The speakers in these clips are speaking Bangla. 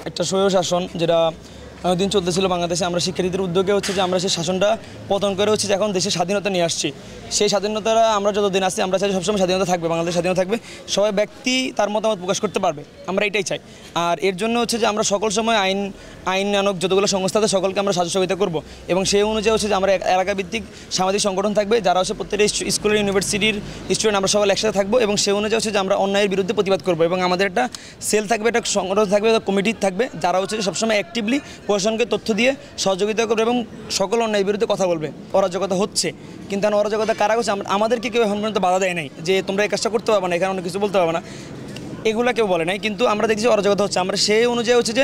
একটা স্বৈর শাসন যেটা অনেকদিন চলতেছিল বাংলাদেশে, আমরা শিক্ষার্থীদের উদ্যোগে হচ্ছে যে আমরা সেই শাসনটা পতন করে হচ্ছে যে এখন দেশের স্বাধীনতা নিয়ে আসছি। সেই স্বাধীনতাটা আমরা যতদিন আসছি আমরা চাই সবসময় স্বাধীনতা থাকবে, বাংলাদেশ স্বাধীনতা থাকবে, সবাই ব্যক্তি তার মতামত প্রকাশ করতে পারবে, আমরা এটাই চাই। আর এর জন্য হচ্ছে যে আমরা সকল সময় আইনানুগ যতগুলো সংস্থা আছে সকলকে আমরা সহযোগিতা করব এবং সেই অনুযায়ী হচ্ছে যে আমরা এলাকাভিত্তিক সামাজিক সংগঠন থাকবে যারা হচ্ছে প্রত্যেকটা স্কুলের ইউনিভার্সিটির স্টুডেন্ট আমরা সবাই একসাথে থাকবো এবং সেই অনুযায়ী হচ্ছে যে আমরা অন্যায়ের বিরুদ্ধে প্রতিবাদ করবো এবং আমাদের একটা সেল থাকবে, একটা সংগঠন থাকবে, কমিটি থাকবে যারা হচ্ছে সবসময় অ্যাক্টিভলি প্রশাসনকে তথ্য দিয়ে সহযোগিতা করবে এবং সকল অন্যায়ের বিরুদ্ধে কথা বলবে। অরাজকতা হচ্ছে কিন্তু অরাজকতা কারা করছে, আমাদেরকে কেউ এখন পর্যন্ত বাধা দেয় নাই যে তোমরা এই কাজটা করতে পারবে না, এখানে অনেক কিছু বলতে পারবে না, এগুলো কেউ বলে নাই। কিন্তু আমরা দেখছি অরাজকতা হচ্ছে, আমরা সেই অনুযায়ী হচ্ছে যে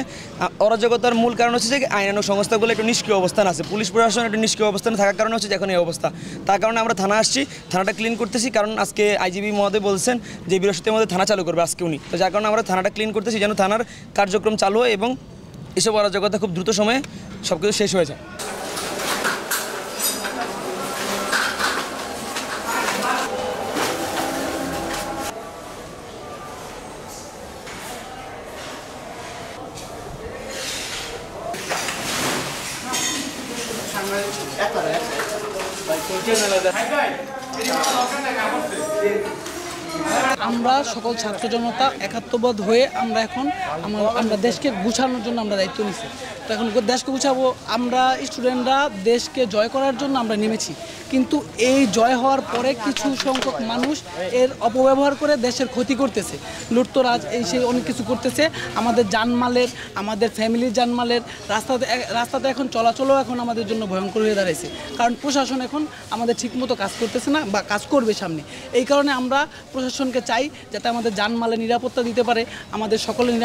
অরাজকতার মূল কারণ হচ্ছে যে আইনানুগ সংস্থাগুলো একটু নিষ্ক্রিয় অবস্থান আছে, পুলিশ প্রশাসন একটু নিষ্ক্রিয় অবস্থানে থাকার কারণে হচ্ছে যে এখন এই অবস্থা। তার কারণে আমরা থানা আসছি, থানাটা ক্লিন করতেছি, কারণ আজকে আইজিপি মহোদয় বলছেন যে বৃহস্পতির মধ্যে থানা চালু করবে আজকে উনি, তো যার কারণে আমরা থানাটা ক্লিন করতেছি যেন থানার কার্যক্রম চালু হয় এবং এসব অরাজকতা খুব দ্রুত সময়ে সব কিছু শেষ হয়ে যায়। আমরা সকল ছাত্র জনতা একাত্মবোধ হয়ে আমরা দেশকে গুছানোর জন্য আমরা দায়িত্ব নিচ্ছি। তো এখন দেশকে গুছাবো, আমরা স্টুডেন্টরা দেশকে জয় করার জন্য আমরা নেমেছি, কিন্তু এই জয় হওয়ার পরে কিছু সংখ্যক মানুষ এর অপব্যবহার করে দেশের ক্ষতি করতেছে, লুটতরাজ সেই অনেক কিছু করতেছে, আমাদের জানমালের, আমাদের ফ্যামিলির জানমালের রাস্তাতে এখন চলাচলও এখন আমাদের জন্য ভয়ঙ্কর হয়ে দাঁড়াইছে, কারণ প্রশাসন এখন আমাদের ঠিকমতো কাজ করতেছে না বা কাজ করবে সামনে। এই কারণে আমরা প্রশাসনকে চাই যাতে আমাদের জানমালের নিরাপত্তা দিতে পারে, আমাদের সকলের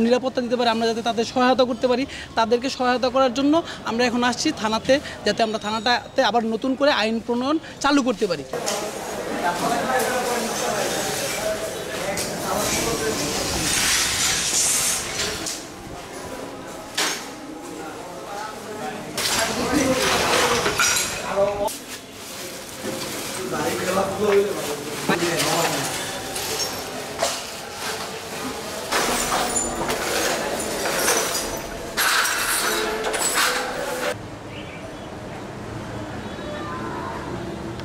নিরাপত্তা দিতে পারে, আমরা যাতে তাদের সহায়তা করতে পারি। তাদেরকে সহায়তা করার জন্য আমরা এখন আসছি থানাতে, যাতে আমরা থানাটাতে আবার নতুন করে আইন প্রণয়ন চালু করতে পারি। Baik,